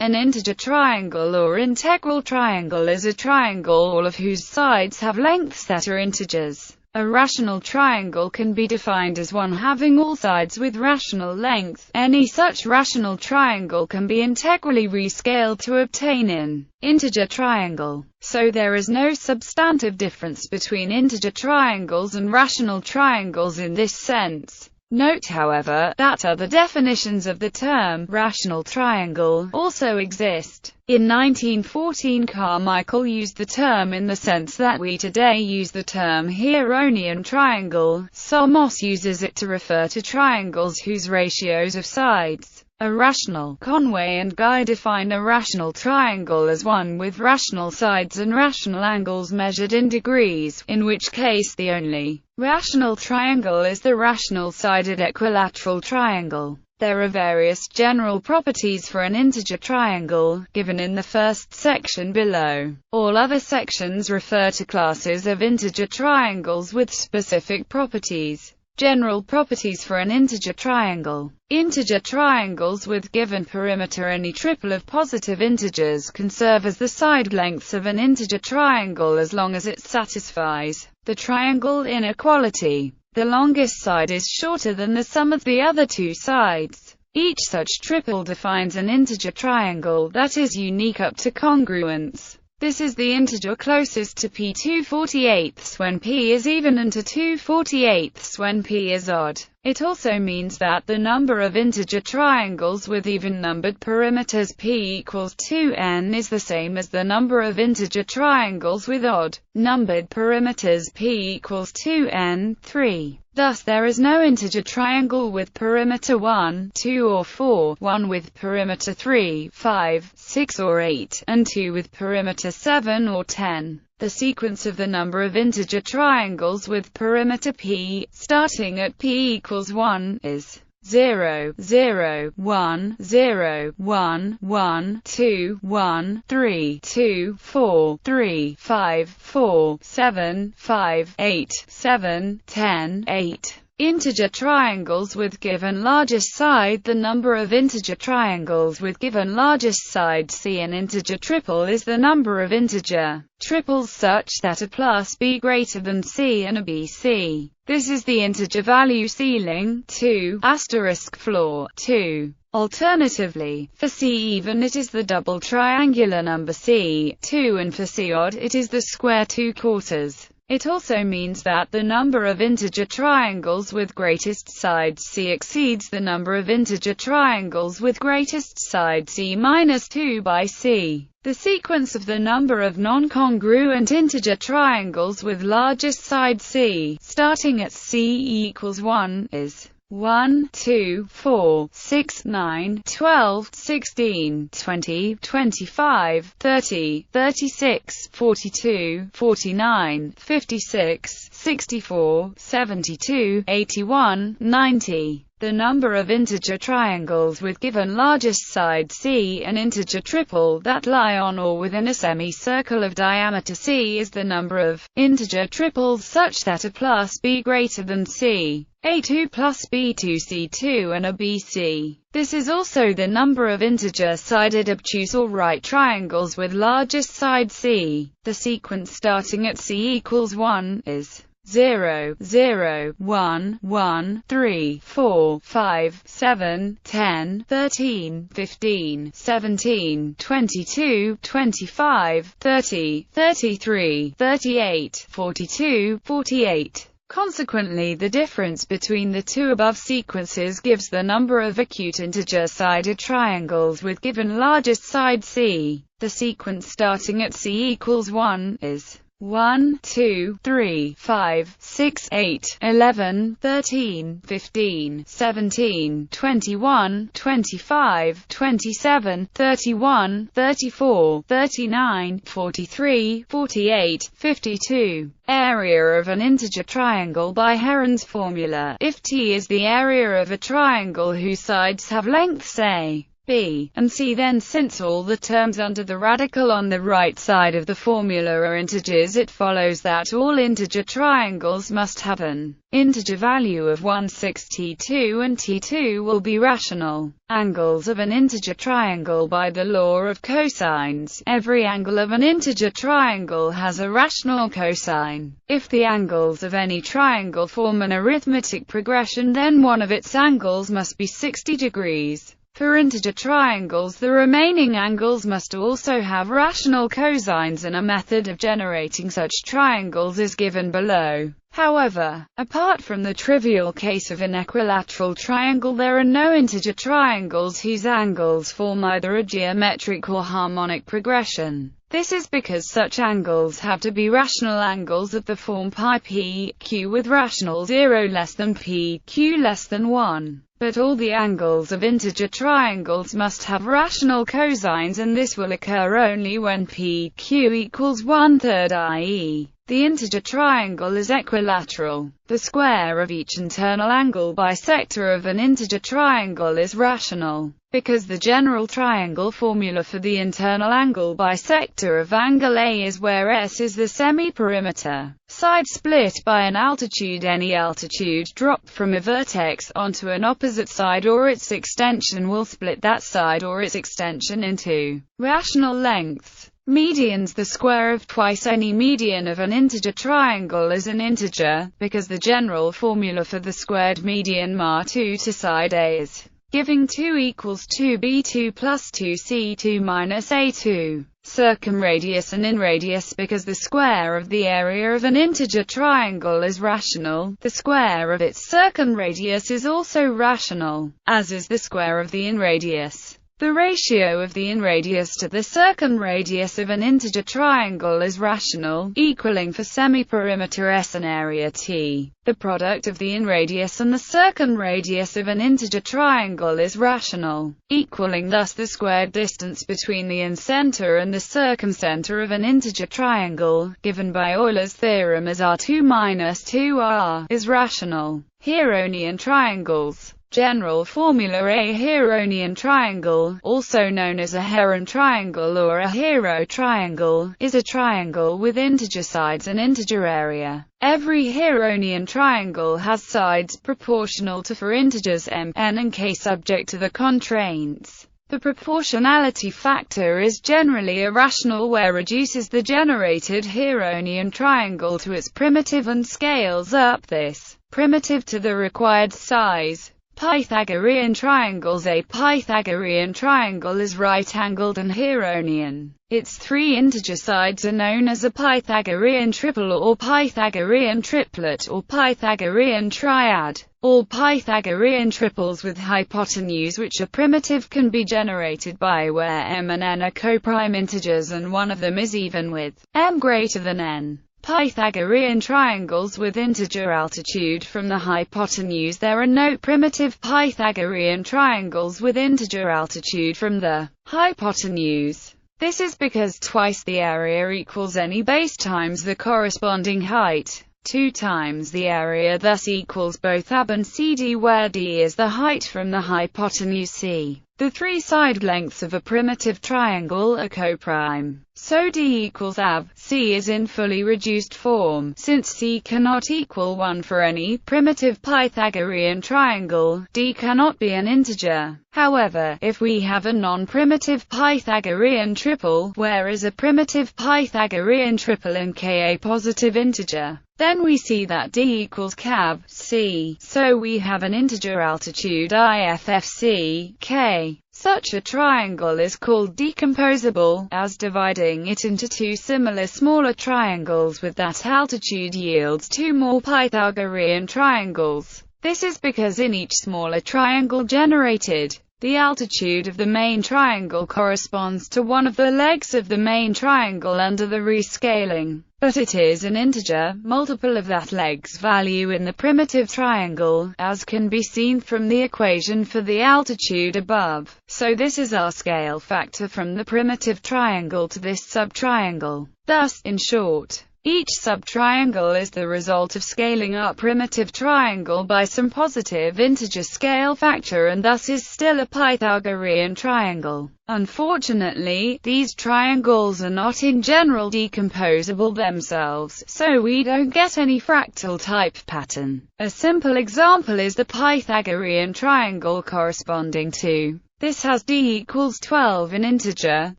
An integer triangle or integral triangle is a triangle all of whose sides have lengths that are integers. A rational triangle can be defined as one having all sides with rational length. Any such rational triangle can be integrally rescaled to obtain an integer triangle. So there is no substantive difference between integer triangles and rational triangles in this sense. Note, however, that other definitions of the term rational triangle also exist. In 1914, Carmichael used the term in the sense that we today use the term Heronian triangle. Somos uses it to refer to triangles whose ratios of sides are rational. Conway and Guy define a rational triangle as one with rational sides and rational angles measured in degrees, in which case the only rational triangle is the rational-sided equilateral triangle. There are various general properties for an integer triangle, given in the first section below. All other sections refer to classes of integer triangles with specific properties. General properties for an integer triangle. Integer triangles with given perimeter. Any triple of positive integers can serve as the side lengths of an integer triangle as long as it satisfies the triangle inequality. The longest side is shorter than the sum of the other two sides. Each such triple defines an integer triangle that is unique up to congruence. This is the integer closest to p 2/48 when p is even and to 2/48 when p is odd. It also means that the number of integer triangles with even-numbered perimeters p equals 2n is the same as the number of integer triangles with odd-numbered perimeters p equals 2n, 3. Thus there is no integer triangle with perimeter 1, 2 or 4, one with perimeter 3, 5, 6 or 8, and two with perimeter 7 or 10. The sequence of the number of integer triangles with perimeter p, starting at p equals 1, is 0, 0, 1, 0, 1, 1, 2, 1, 3, 2, 4, 3, 5, 4, 7, 5, 8, 7, 10, 8. Integer triangles with given largest side. The number of integer triangles with given largest side C. An integer triple is the number of integer triples such that a plus b greater than c and a b c. This is the integer value ceiling, 2, asterisk floor, 2. Alternatively, for C even it is the double triangular number c, 2, and for C odd it is the square 2/4. It also means that the number of integer triangles with greatest side C exceeds the number of integer triangles with greatest side C minus 2 by C. The sequence of the number of non-congruent integer triangles with largest side C, starting at C equals 1, is 1, 2, 4, 6, 9, 12, 16, 20, 25, 30, 36, 42, 49, 56, 64, 72, 81, 90. The number of integer triangles with given largest side C, an integer triple that lie on or within a semicircle of diameter c, is the number of integer triples such that a plus b greater than c, a2 plus b2 c2 and a bc. This is also the number of integer-sided obtuse or right triangles with largest side c. The sequence starting at c equals 1 is 0, 0, 1, 1, 3, 4, 5, 7, 10, 13, 15, 17, 22, 25, 30, 33, 38, 42, 48. Consequently, the difference between the two above sequences gives the number of acute integer-sided triangles with given largest side c. The sequence starting at c equals 1 is 1, 2, 3, 5, 6, 8, 11, 13, 15, 17, 21, 25, 27, 31, 34, 39, 43, 48, 52. Area of an integer triangle by Heron's formula. If T is the area of a triangle whose sides have lengths A, B, and C. Then, since all the terms under the radical on the right side of the formula are integers, it follows that all integer triangles must have an integer value of 1, 6, T2, and T2 will be rational angles of an integer triangle by the law of cosines. Every angle of an integer triangle has a rational cosine. If the angles of any triangle form an arithmetic progression, then one of its angles must be 60 degrees. For integer triangles, the remaining angles must also have rational cosines, and a method of generating such triangles is given below. However, apart from the trivial case of an equilateral triangle, there are no integer triangles whose angles form either a geometric or harmonic progression. This is because such angles have to be rational angles of the form pi p q with rational 0 less than p q less than 1. But all the angles of integer triangles must have rational cosines, and this will occur only when p q equals 1/3, i.e. the integer triangle is equilateral. The square of each internal angle bisector of an integer triangle is rational, because the general triangle formula for the internal angle bisector of angle A is where S is the semi-perimeter side split by an altitude. Any altitude dropped from a vertex onto an opposite side or its extension will split that side or its extension into rational lengths. Medians. The square of twice any median of an integer triangle is an integer, because the general formula for the squared median ma2 to side A is giving 2 equals 2b2 plus 2c2 minus a2. Circumradius and inradius. Because the square of the area of an integer triangle is rational, the square of its circumradius is also rational, as is the square of the inradius. The ratio of the inradius to the circumradius of an integer triangle is rational, equaling for semi-perimeter S and area T. The product of the inradius and the circumradius of an integer triangle is rational, equaling thus the squared distance between the incenter and the circumcenter of an integer triangle, given by Euler's theorem as R2 minus 2R, is rational. Heronian triangles. General formula: a Heronian triangle, also known as a Heron triangle or a Hero triangle, is a triangle with integer sides and integer area. Every Heronian triangle has sides proportional to 4 integers m, n and k subject to the constraints. The proportionality factor is generally irrational, where reduces the generated Heronian triangle to its primitive and scales up this primitive to the required size. Pythagorean triangles. A Pythagorean triangle is right-angled and Heronian. Its 3 integer sides are known as a Pythagorean triple or Pythagorean triplet or Pythagorean triad. All Pythagorean triples with hypotenuse which are primitive can be generated by where m and n are coprime integers and one of them is even with m greater than n. Pythagorean triangles with integer altitude from the hypotenuse. There are no primitive Pythagorean triangles with integer altitude from the hypotenuse. This is because twice the area equals any base times the corresponding height. 2 times the area thus equals both AB and CD, where D is the height from the hypotenuse C. The 3 side lengths of a primitive triangle are coprime. So D equals AB. C is in fully reduced form. Since C cannot equal 1 for any primitive Pythagorean triangle, D cannot be an integer. However, if we have a non-primitive Pythagorean triple, where is a primitive Pythagorean triple and k a positive integer, then we see that D equals cab C. So we have an integer altitude IFFC k. Such a triangle is called decomposable, as dividing it into 2 similar smaller triangles with that altitude yields 2 more Pythagorean triangles. This is because in each smaller triangle generated, the altitude of the main triangle corresponds to one of the legs of the main triangle under the rescaling, but it is an integer multiple of that leg's value in the primitive triangle, as can be seen from the equation for the altitude above. So this is our scale factor from the primitive triangle to this subtriangle. Thus, in short, Each subtriangle is the result of scaling up primitive triangle by some positive integer scale factor and thus is still a Pythagorean triangle. Unfortunately, these triangles are not in general decomposable themselves, so we don't get any fractal type pattern. A simple example is the Pythagorean triangle corresponding to this has d equals 12 in integer,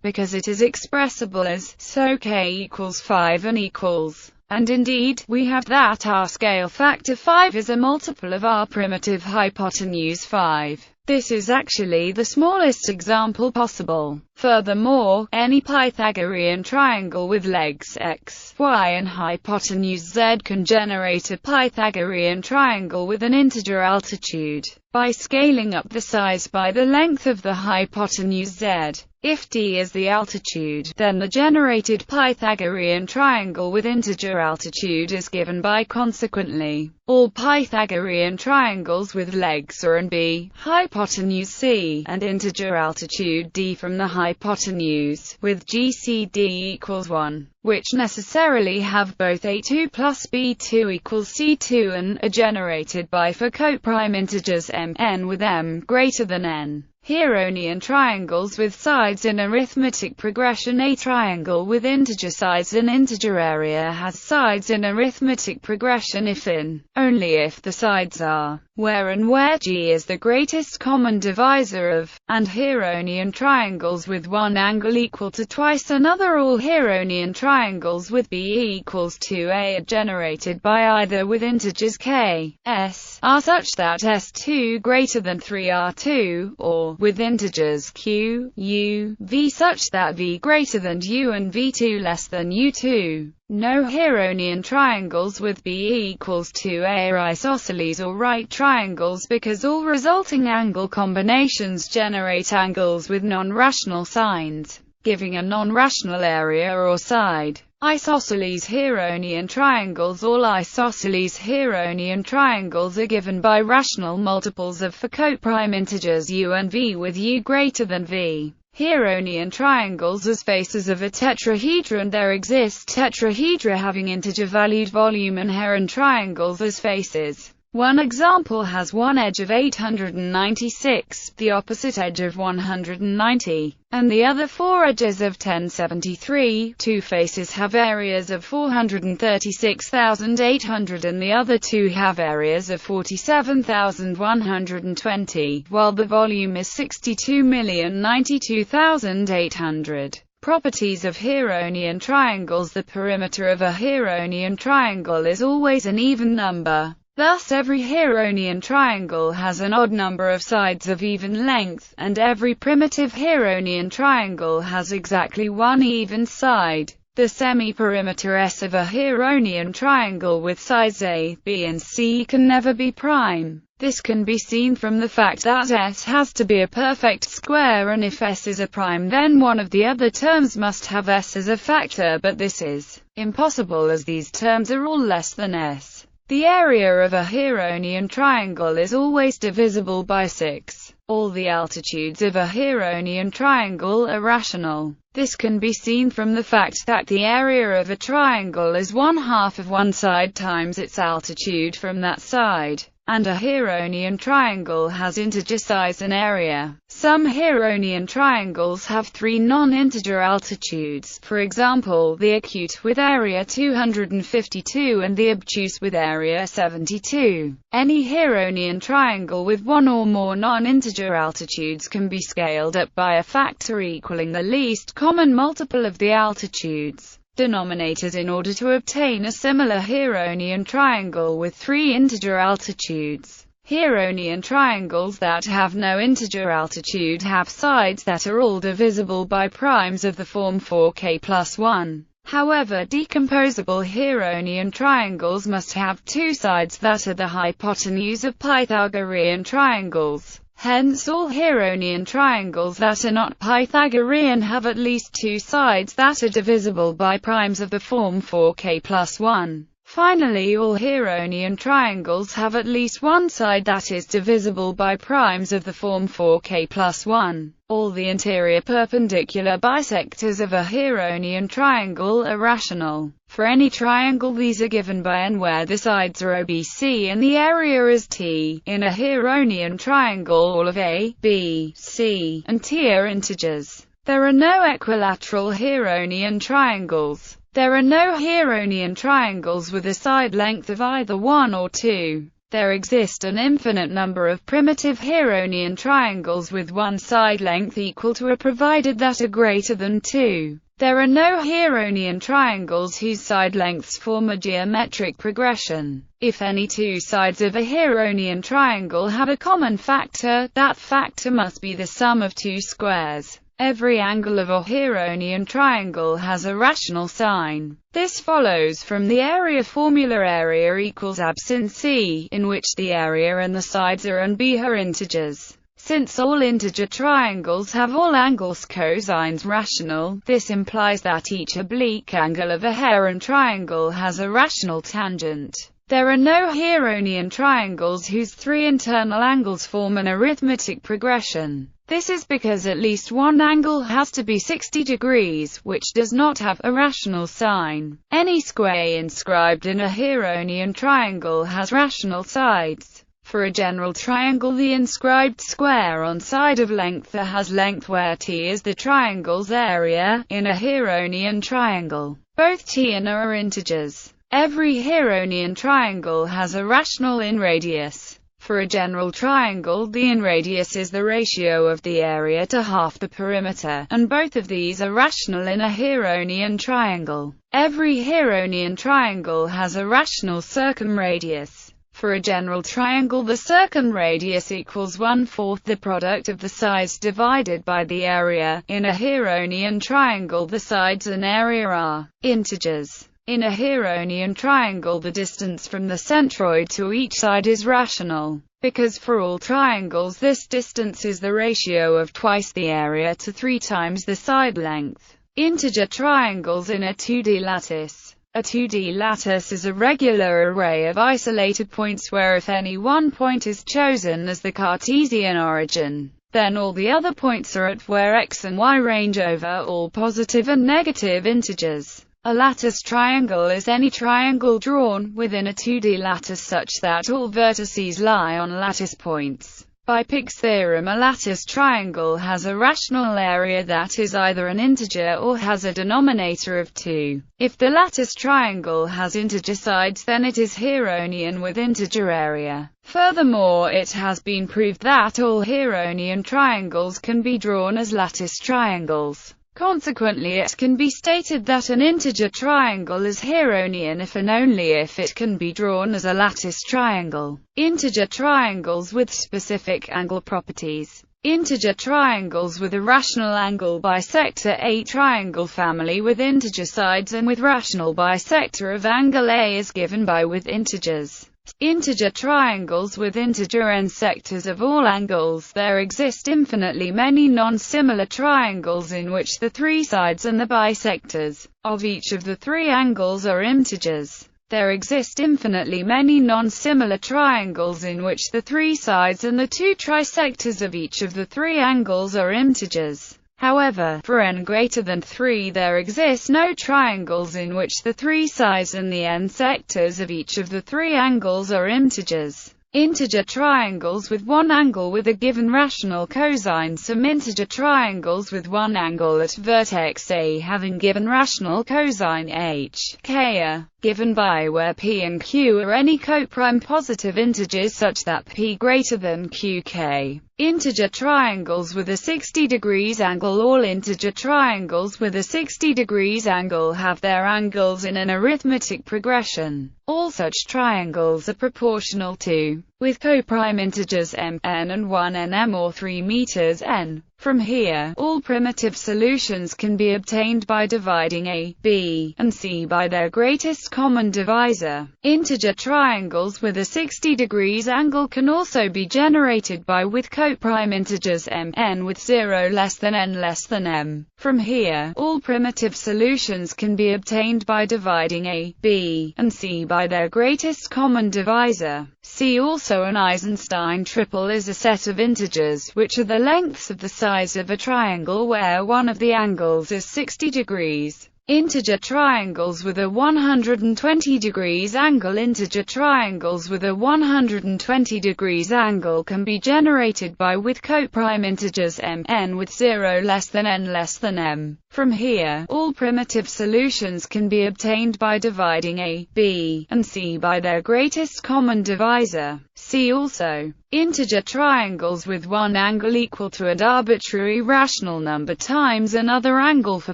because it is expressible as, so k equals 5 and equals. And indeed, we have that our scale factor 5 is a multiple of our primitive hypotenuse 5. This is actually the smallest example possible. Furthermore, any Pythagorean triangle with legs x, y and hypotenuse z can generate a Pythagorean triangle with an integer altitude by scaling up the size by the length of the hypotenuse z. If d is the altitude, then the generated Pythagorean triangle with integer altitude is given by consequently all Pythagorean triangles with legs r and b, hypotenuse c, and integer altitude d from the hypotenuse, with GCD equals 1, which necessarily have both a2 plus b2 equals c2 and are generated by Foucault prime integers m, n with m greater than n. Heronian triangles with sides in arithmetic progression. A triangle with integer sides and integer area has sides in arithmetic progression if in, only if the sides are where and where G is the greatest common divisor of, and Heronian triangles with one angle equal to twice another. All Heronian triangles with B equals 2A are generated by either with integers k, s, are such that s2 greater than 3r2, or with integers q, u, v such that v greater than u and v2 less than u2. No Heronian triangles with B equals 2A are isosceles or right triangles because all resulting angle combinations generate angles with non-rational signs, giving a non-rational area or side. Isosceles Heronian triangles. All isosceles Heronian triangles are given by rational multiples of Foucault prime integers u and v with u greater than v. Heronian triangles as faces of a tetrahedron. There exist tetrahedra having integer-valued volume and Heron triangles as faces. One example has one edge of 896, the opposite edge of 190, and the other four edges of 1073. Two faces have areas of 436,800 and the other two have areas of 47,120, while the volume is 62,092,800. Properties of Heronian triangles. The perimeter of a Heronian triangle is always an even number. Thus every Heronian triangle has an odd number of sides of even length, and every primitive Heronian triangle has exactly one even side. The semi-perimeter S of a Heronian triangle with sides A, B and C can never be prime. This can be seen from the fact that S has to be a perfect square, and if S is a prime then one of the other terms must have S as a factor, but this is impossible as these terms are all less than S. The area of a Heronian triangle is always divisible by 6. All the altitudes of a Heronian triangle are rational. This can be seen from the fact that the area of a triangle is 1/2 of one side times its altitude from that side, and a Heronian triangle has integer size and area. Some Heronian triangles have three non-integer altitudes, for example the acute with area 252 and the obtuse with area 72. Any Heronian triangle with one or more non-integer altitudes can be scaled up by a factor equaling the least common multiple of the altitudes. Denominators in order to obtain a similar Heronian triangle with three integer altitudes. Heronian triangles that have no integer altitude have sides that are all divisible by primes of the form 4k plus 1. However, decomposable Heronian triangles must have two sides that are the hypotenuse of Pythagorean triangles. Hence all Heronian triangles that are not Pythagorean have at least two sides that are divisible by primes of the form 4k plus 1. Finally, all Heronian triangles have at least one side that is divisible by primes of the form 4k plus 1. All the interior perpendicular bisectors of a Heronian triangle are rational. For any triangle, these are given by n where the sides are OBC and the area is T. In a Heronian triangle, all of A, B, C, and T are integers. There are no equilateral Heronian triangles. There are no Heronian triangles with a side length of either 1 or 2. There exist an infinite number of primitive Heronian triangles with one side length equal to a provided that are greater than 2. There are no Heronian triangles whose side lengths form a geometric progression. If any two sides of a Heronian triangle have a common factor, that factor must be the sum of two squares. Every angle of a Heronian triangle has a rational sign. This follows from the area formula: area equals absin C, in which the area and the sides are and B are integers. Since all integer triangles have all angles cosines rational, this implies that each oblique angle of a Heron triangle has a rational tangent. There are no Heronian triangles whose three internal angles form an arithmetic progression. This is because at least one angle has to be 60 degrees, which does not have a rational sign. Any square inscribed in a Heronian triangle has rational sides. For a general triangle, the inscribed square on side of length A has length where T is the triangle's area. In a Heronian triangle, both T and A are integers. Every Heronian triangle has a rational inradius. For a general triangle, the inradius is the ratio of the area to half the perimeter, and both of these are rational in a Heronian triangle. Every Heronian triangle has a rational circumradius. For a general triangle, the circumradius equals 1/4 the product of the sides divided by the area. In a Heronian triangle, the sides and area are integers. In a Heronian triangle, the distance from the centroid to each side is rational, because for all triangles this distance is the ratio of twice the area to 3 times the side length. Integer triangles in a 2D lattice. A 2D lattice is a regular array of isolated points where if any one point is chosen as the Cartesian origin, then all the other points are at where x and y range over all positive and negative integers. A lattice triangle is any triangle drawn within a 2D lattice such that all vertices lie on lattice points. By Pig's theorem, a lattice triangle has a rational area that is either an integer or has a denominator of 2. If the lattice triangle has integer sides, then it is Heronian with integer area. Furthermore, it has been proved that all Heronian triangles can be drawn as lattice triangles. Consequently, it can be stated that an integer triangle is Heronian if and only if it can be drawn as a lattice triangle. Integer triangles with specific angle properties. Integer triangles with a rational angle bisector A triangle family with integer sides and with rational bisector of angle A is given by with integers. Integer triangles with integer n sectors of all angles. There exist infinitely many non-similar triangles in which the three sides and the bisectors of each of the three angles are integers. There exist infinitely many non-similar triangles in which the three sides and the two trisectors of each of the three angles are integers. However, for n greater than 3 there exist no triangles in which the three sides and the n sectors of each of the three angles are integers. Integer triangles with one angle with a given rational cosine. Some integer triangles with one angle at vertex A having given rational cosine h, k are given by where p and q are any coprime positive integers such that p greater than qk. Integer triangles with a 60 degrees angle. All integer triangles with a 60 degrees angle have their angles in an arithmetic progression. All such triangles are proportional to, with coprime integers m, n and 1 n m or 3 meters n. From here, all primitive solutions can be obtained by dividing A, B, and C by their greatest common divisor. Integer triangles with a 60 degrees angle can also be generated by with coprime integers m, n with 0 less than n less than m. From here, all primitive solutions can be obtained by dividing A, B, and C by their greatest common divisor. See also an Eisenstein triple is a set of integers which are the lengths of the sides of a triangle where one of the angles is 60 degrees. Integer triangles with a 120 degrees angle. Integer triangles with a 120 degrees angle can be generated by with coprime integers m, n with 0 less than n less than m. From here, all primitive solutions can be obtained by dividing A, B, and C by their greatest common divisor. See also integer triangles with one angle equal to an arbitrary rational number times another angle for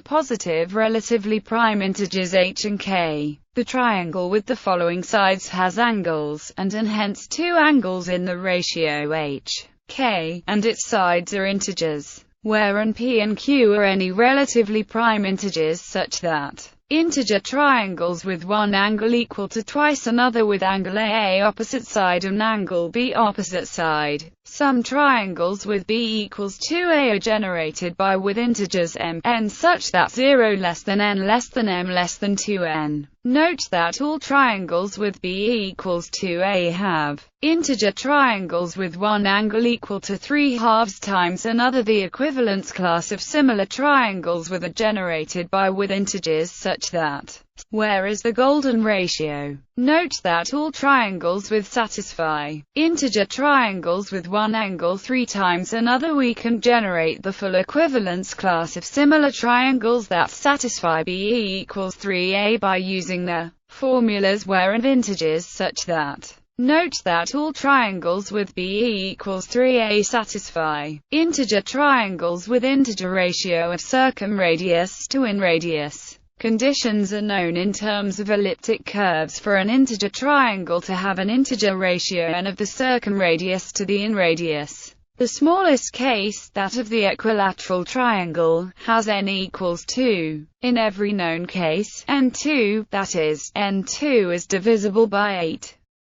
positive relatively prime integers h and k. The triangle with the following sides has angles, and hence two angles in the ratio h, k, and its sides are integers, where n, p and q are any relatively prime integers such that integer triangles with one angle equal to twice another with angle A opposite side and angle B opposite side. Some triangles with B equals 2A are generated by with integers m, n such that 0 less than n less than m less than 2n. Note that all triangles with B equals 2A have integer triangles with one angle equal to 3/2 times another. The equivalence class of similar triangles with are generated by with integers such that where is the golden ratio? Note that all triangles with satisfy integer triangles with one angle 3 times another. We can generate the full equivalence class of similar triangles that satisfy B equals 3A by using the formulas where and integers such that. Note that all triangles with B equals 3A satisfy integer triangles with integer ratio of circumradius to inradius. Conditions are known in terms of elliptic curves for an integer triangle to have an integer ratio n of the circumradius to the inradius. The smallest case, that of the equilateral triangle, has n equals 2. In every known case, n2, that is, n2 is divisible by 8.